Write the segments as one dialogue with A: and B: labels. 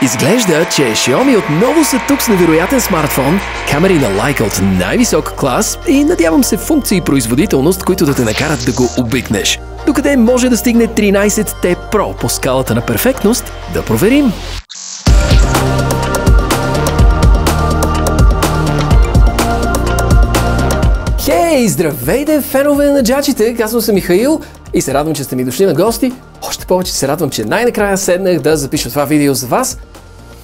A: Изглежда, че Xiaomi отново са тук с невероятен смартфон, камери на Leica от най-висок клас и надявам се функции и производителност, които да те накарат да го обикнеш. Докъде може да стигне 13T Pro по скалата на перфектност, да проверим. Хей, здравейте, фенове на джаджите! Казвам се Михаил и се радвам, че сте ми дошли на гости. Още повече се радвам, че най-накрая седнах да запиша това видео за вас.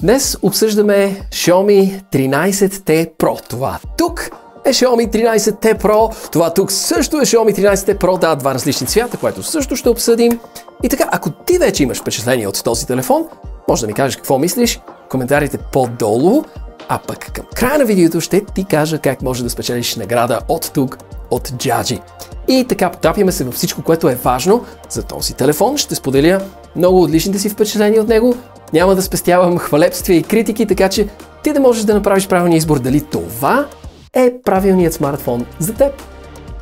A: Днес обсъждаме Xiaomi 13T Pro. Това тук е Xiaomi 13T Pro. Това тук също е Xiaomi 13T Pro. Да, два различни цвята, което също ще обсъдим. И така, ако ти вече имаш впечатление от този телефон, може да ми кажеш какво мислиш в коментарите по-долу. А пък към края на видеото ще ти кажа как може да спечелиш награда от тук, от Джаджи. И така потапяме се във всичко, което е важно за този телефон. Ще споделя много от личните си впечатления от него. Няма да спестявам хвалебствия и критики, така че ти да можеш да направиш правилния избор дали това е правилният смартфон за теб.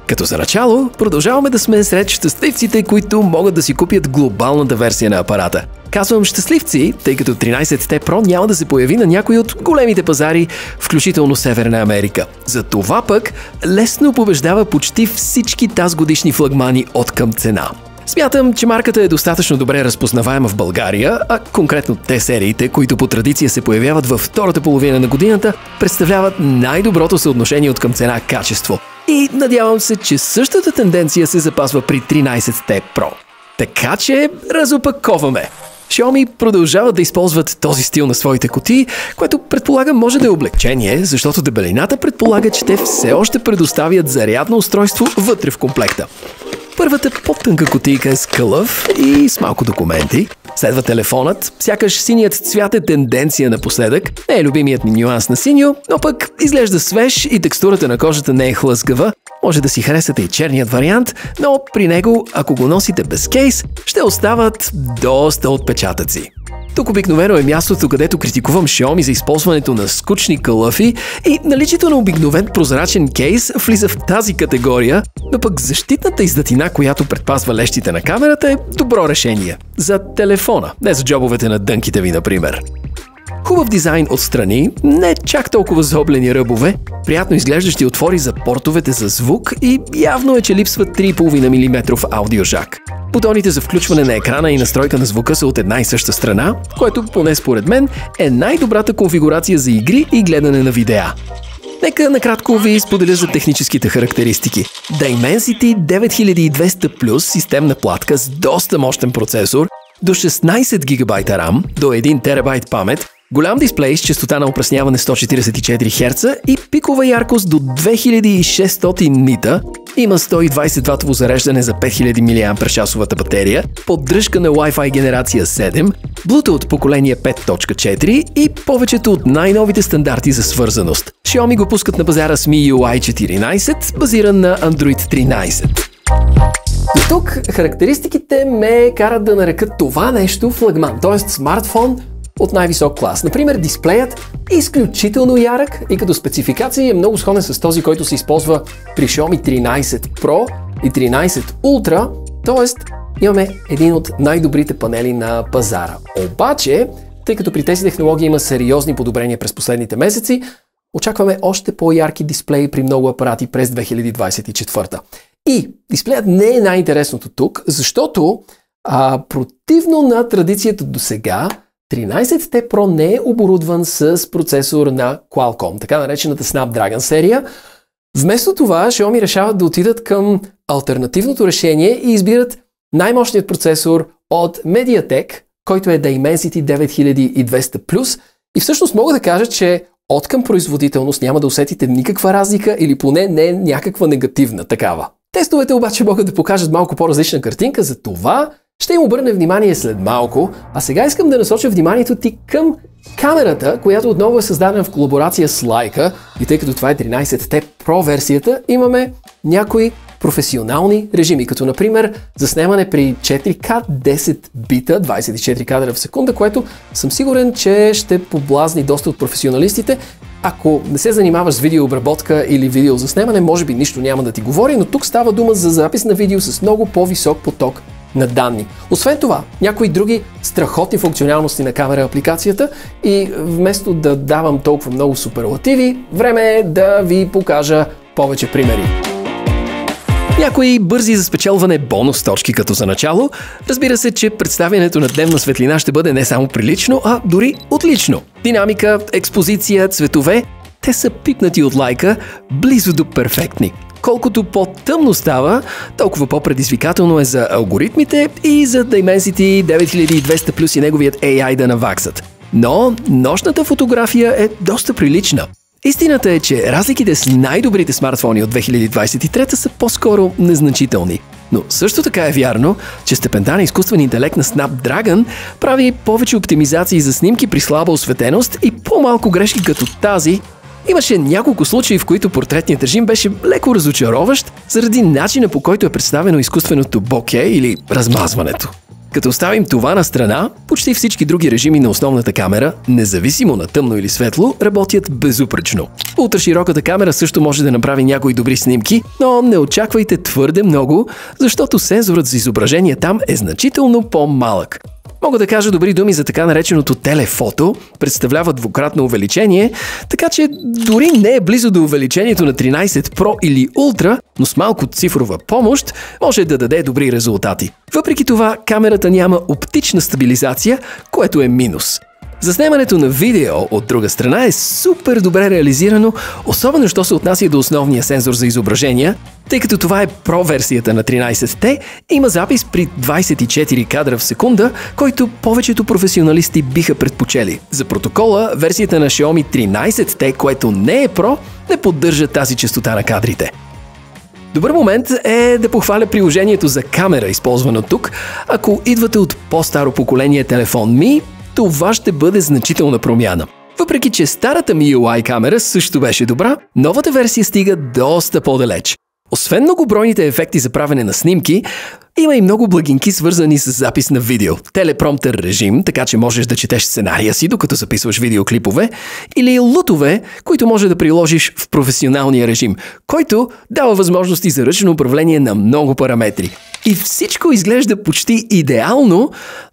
A: Като за начало, продължаваме да сме сред щастливците, които могат да си купят глобалната версия на апарата. Казвам щастливци, тъй като 13T Pro няма да се появи на някои от големите пазари, включително Северна Америка. За това пък лесно побеждава почти всички тазгодишни флагмани от към цена. Смятам, че марката е достатъчно добре разпознаваема в България, а конкретно те сериите, които по традиция се появяват във втората половина на годината, представляват най-доброто съотношение от към цена-качество. И надявам се, че същата тенденция се запазва при 13T Pro. Така че разопаковаме. Xiaomi продължават да използват този стил на своите кутии, което предполагам може да е облегчение, защото дебелината предполага, че те все още предоставят зарядно устройство вътре в комплекта. Първата по-тънка кутийка е с кълъв и с малко документи. Следва телефонът, сякаш синият цвят е тенденция напоследък. Не е любимият ми нюанс на синьо, но пък изглежда свеж и текстурата на кожата не е хлъзгава. Може да си харесате и черният вариант, но при него, ако го носите без кейс, ще остават доста отпечатъци. Тук обикновено е мястото, където критикувам Xiaomi за използването на скучни кълъфи и наличието на обикновен прозрачен кейс влиза в тази категория, но пък защитната издатина, която предпазва лещите на камерата, е добро решение. За телефона, не за джобовете на дънките ви, например. Хубав дизайн отстрани, не чак толкова заоблени ръбове, приятно изглеждащи отвори за портовете за звук и явно е, че липсват 3,5 мм аудиожак. Бутоните за включване на екрана и настройка на звука са от една и съща страна, което поне според мен е най-добрата конфигурация за игри и гледане на видеа. Нека накратко ви споделя за техническите характеристики. Dimensity 9200 Plus системна платка с доста мощен процесор, до 16 ГБ RAM, до 1 ТБ памет, голям дисплей с честота на опресняване 144 Hz и пикова яркост до 2600 нита, има 120 Вт зареждане за 5000 мАч батерия, поддръжка на Wi-Fi генерация 7, Bluetooth поколение 5.4 и повечето от най-новите стандарти за свързаност. Xiaomi го пускат на пазара с MIUI 14, базиран на Android 13. До тук характеристиките ме карат да нарека това нещо флагман, т.е. смартфон от най-висок клас. Например, дисплеят е изключително ярък и като спецификации е много сходен с този, който се използва при Xiaomi 13 Pro и 13 Ultra, т.е. имаме един от най-добрите панели на пазара. Обаче, тъй като при тези технологии има сериозни подобрения през последните месеци, очакваме още по-ярки дисплеи при много апарати през 2024. И дисплеят не е най-интересното тук, защото противно на традицията до сега, 13T Pro не е оборудван с процесор на Qualcomm, така наречената Snapdragon серия. Вместо това, Xiaomi решават да отидат към алтернативното решение и избират най-мощният процесор от Mediatek, който е Dimensity 9200 Plus. И всъщност мога да кажа, че от към производителност няма да усетите никаква разлика или поне не някаква негативна такава. Тестовете обаче могат да покажат малко по-различна картинка, за това ще им обърне внимание след малко, а сега искам да насоча вниманието ти към камерата, която отново е създадена в колаборация с Leica, и тъй като това е 13T Pro версията, имаме някои професионални режими, като например заснемане при 4K 10 бита, 24 кадра в секунда, което съм сигурен, че ще поблазни доста от професионалистите. Ако не се занимаваш с видеообработка или видеозаснемане, може би нищо няма да ти говори, но тук става дума за запис на видео с много по-висок поток на данни. Освен това, някои други страхотни функционалности на камера апликацията и вместо да давам толкова много суперлативи, време е да ви покажа повече примери. Някои бързи за спечелване бонус точки като за начало. Разбира се, че представянето на дневна светлина ще бъде не само прилично, а дори отлично. Динамика, експозиция, цветове, те са пипнати от лайка, близо до перфектни. Колкото по-тъмно става, толкова по-предизвикателно е за алгоритмите и за Dimensity 9200 плюс и неговият AI да наваксат. Но нощната фотография е доста прилична. Истината е, че разликите с най-добрите смартфони от 2023 са по-скоро незначителни. Но също така е вярно, че степента на изкуствен интелект на Snapdragon прави повече оптимизации за снимки при слаба осветеност и по-малко грешки като тази. Имаше няколко случаи, в които портретният режим беше леко разочароващ заради начина, по който е представено изкуственото боке или размазването. Като оставим това на страна, почти всички други режими на основната камера, независимо на тъмно или светло, работят безупречно. Ултрашироката камера също може да направи някои добри снимки, но не очаквайте твърде много, защото сензорът за изображение там е значително по-малък. Мога да кажа добри думи за така нареченото телефото, представлява двукратно увеличение, така че дори не е близо до увеличението на 13 Pro или Ultra, но с малко цифрова помощ може да даде добри резултати. Въпреки това, камерата няма оптична стабилизация, което е минус. Заснемането на видео от друга страна е супер добре реализирано, особено що се отнася до основния сензор за изображения, тъй като това е Pro версията на 13T, има запис при 24 кадра в секунда, който повечето професионалисти биха предпочели. За протокола, версията на Xiaomi 13T, което не е Pro, не поддържа тази честота на кадрите. Добър момент е да похваля приложението за камера, използвано тук. Ако идвате от по-старо поколение телефон Mi, това ще бъде значителна промяна. Въпреки че старата MIUI камера също беше добра, новата версия стига доста по-далеч. Освен многобройните ефекти за правене на снимки, има и много благинки, свързани с запис на видео. Телепромптер режим, така че можеш да четеш сценария си, докато записваш видеоклипове, или лутове, които може да приложиш в професионалния режим, който дава възможности за ръчно управление на много параметри. И всичко изглежда почти идеално,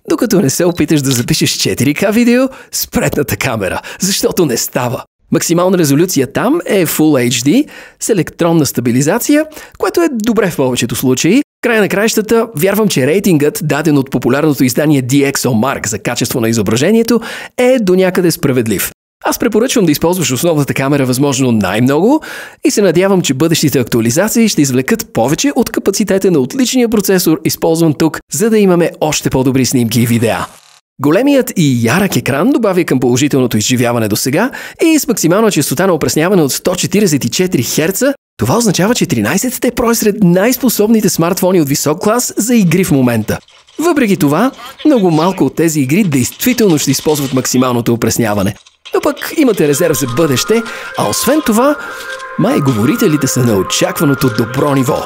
A: докато не се опиташ да запишеш 4K видео с предната камера, защото не става. Максимална резолюция там е Full HD с електронна стабилизация, което е добре в повечето случаи. Край на краищата, вярвам, че рейтингът, даден от популярното издание DxOMark за качество на изображението, е до някъде справедлив. Аз препоръчвам да използваш основната камера възможно най-много и се надявам, че бъдещите актуализации ще извлекат повече от капацитета на отличния процесор, използван тук, за да имаме още по-добри снимки и видеа. Големият и ярък екран добавя към положителното изживяване до сега и с максимална честота на опресняване от 144 Hz, това означава, че 13T Pro е сред най-способните смартфони от висок клас за игри в момента. Въпреки това, много малко от тези игри действително ще използват максималното опресняване. Но пък имате резерв за бъдеще, а освен това, май говорителите са на очакваното добро ниво.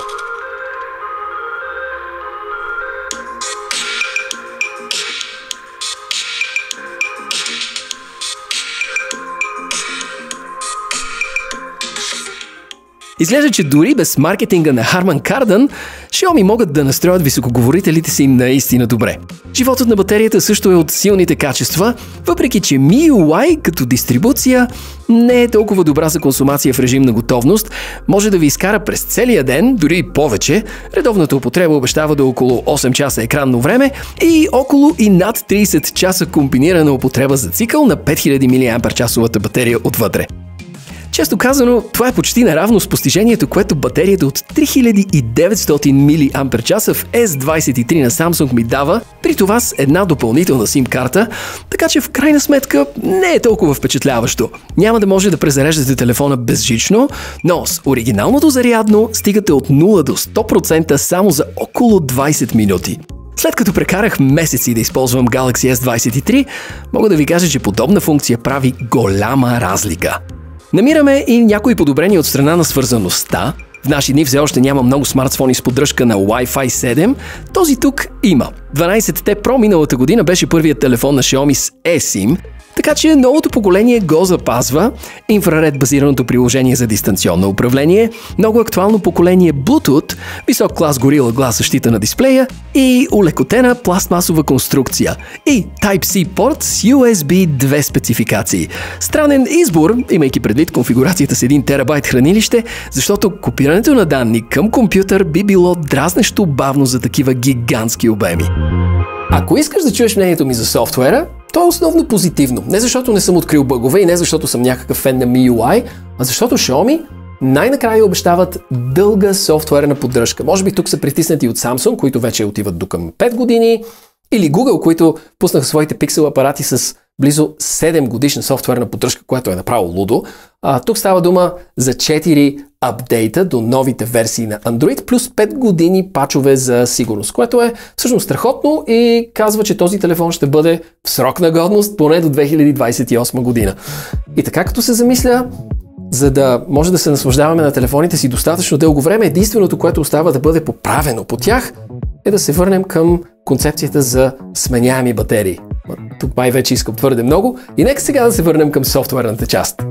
A: Изглежда, че дори без маркетинга на Харман Кардън, Xiaomi могат да настроят високоговорителите си наистина добре. Животът на батерията също е от силните качества, въпреки че MIUI като дистрибуция не е толкова добра за консумация в режим на готовност, може да ви изкара през целия ден, дори и повече. Редовната употреба обещава до около 8 часа екранно време и около и над 30 часа комбинирана употреба за цикъл на 5000 мАч батерия отвътре. Често казано, това е почти наравно с постижението, което батерията от 3900 мАч в S23 на Samsung ми дава, при това с една допълнителна SIM-карта, така че в крайна сметка не е толкова впечатляващо. Няма да може да презареждате телефона безжично, но с оригиналното зарядно стигате от 0 до 100% само за около 20 минути. След като прекарах месеци да използвам Galaxy S23, мога да ви кажа, че подобна функция прави голяма разлика. Намираме и някои подобрения от страна на свързаността. В наши дни все още няма много смартфони с поддръжка на Wi-Fi 7. Този тук има. 12T Pro миналата година беше първият телефон на Xiaomi с eSIM. Така че новото поколение го запазва, инфраред базираното приложение за дистанционно управление, много актуално поколение Bluetooth, висок клас Gorilla Glass защита на дисплея и улекотена пластмасова конструкция и Type-C порт с USB 2 спецификации. Странен избор, имайки предвид конфигурацията с 1 терабайт хранилище, защото копирането на данни към компютър би било дразнещо бавно за такива гигантски обеми. Ако искаш да чуеш мнението ми за софтуера, то е основно позитивно. Не защото не съм открил бъгове и не защото съм някакъв фен на MIUI, а защото Xiaomi най-накрая обещават дълга софтуерна поддръжка. Може би тук са притиснати от Samsung, които вече отиват до към 5 години, или Google, които пуснаха своите Pixel апарати с близо 7 годишна софтуерна поддръжка, което е направо лудо. Тук става дума за 4 апдейта до новите версии на Android, плюс 5 години пачове за сигурност, което е всъщност страхотно и казва, че този телефон ще бъде в срок на годност поне до 2028 година. И така като се замисля, за да може да се наслаждаваме на телефоните си достатъчно дълго време, единственото, което остава да бъде поправено по тях, е да се върнем към концепцията за сменяеми батерии. Тук май вече искам твърде много и нека сега да се върнем към софтуерната част.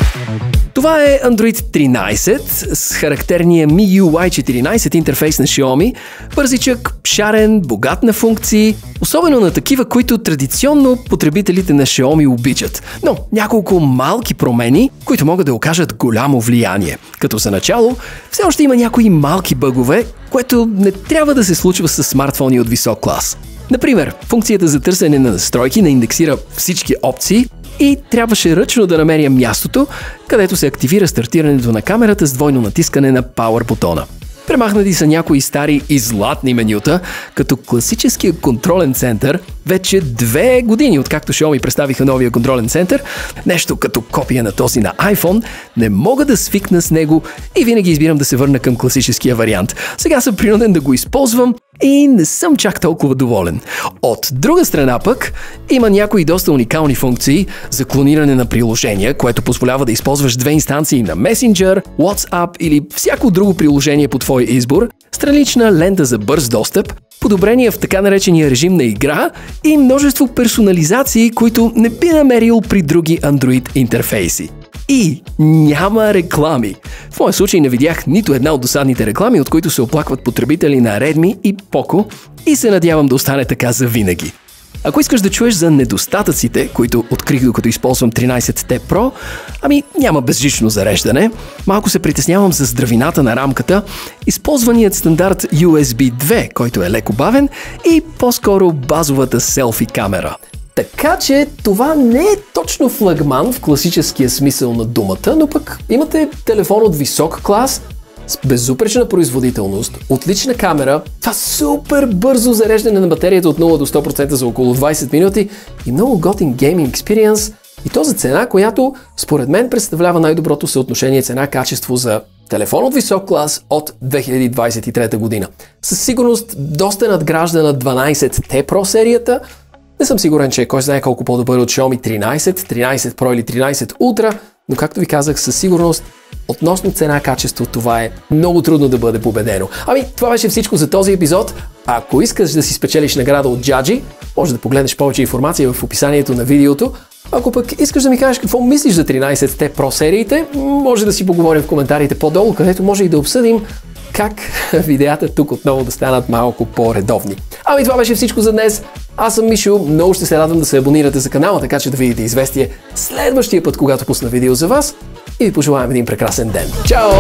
A: Това е Android 13 с характерния MIUI 14 интерфейс на Xiaomi, бързичък, шарен, богат на функции, особено на такива, които традиционно потребителите на Xiaomi обичат. Но няколко малки промени, които могат да окажат голямо влияние. Като за начало, все още има някои малки бъгове, което не трябва да се случва с смартфони от висок клас. Например, функцията за търсене на настройки не индексира всички опции и трябваше ръчно да намеря мястото, където се активира стартирането на камерата с двойно натискане на Power бутона. Премахнати са някои стари и златни менюта, като класическия контролен център, вече 2 години откакто Xiaomi представиха новия контролен център, нещо като копия на този на iPhone, не мога да свикна с него и винаги избирам да се върна към класическия вариант. Сега съм принуден да го използвам и не съм чак толкова доволен. От друга страна пък, има някои доста уникални функции за клониране на приложения, което позволява да използваш 2 инстанции на Messenger, WhatsApp или всяко друго приложение по твой избор, странична лента за бърз достъп, подобрения в така наречения режим на игра и множество персонализации, които не би намерил при други Android интерфейси. И няма реклами. В моя случай не видях нито една от досадните реклами, от които се оплакват потребители на Redmi и Poco и се надявам да остане така за винаги. Ако искаш да чуеш за недостатъците, които открих докато използвам 13T Pro, няма безжично зареждане, малко се притеснявам за здравината на рамката, използваният стандарт USB 2, който е леко бавен и по-скоро базовата селфи камера. Така че това не е точно флагман в класическия смисъл на думата, но пък имате телефон от висок клас, с безупречна производителност, отлична камера, това супер бързо зареждане на батерията от 0 до 100% за около 20 минути и много готин гейминг експириенс и то за цена, която според мен представлява най-доброто съотношение цена-качество за телефон от висок клас от 2023 година. Със сигурност доста надгражда на 12T Pro серията. Не съм сигурен, че кой знае колко по-добър от Xiaomi 13, 13 Pro или 13 Ultra, но както ви казах, със сигурност относно цена-качество това е много трудно да бъде победено. Това беше всичко за този епизод. Ако искаш да си спечелиш награда от Джаджи, може да погледнеш повече информация в описанието на видеото. Ако пък искаш да ми кажеш какво мислиш за 13T Pro сериите, може да си поговорим в коментарите по-долу, където може и да обсъдим как видеята тук отново да станат малко по-редовни. Това беше всичко за днес. Аз съм Мишо, много ще се радвам да се абонирате за канала, така че да видите известие следващия път, когато пусна видео за вас и ви пожелавам един прекрасен ден. Чао!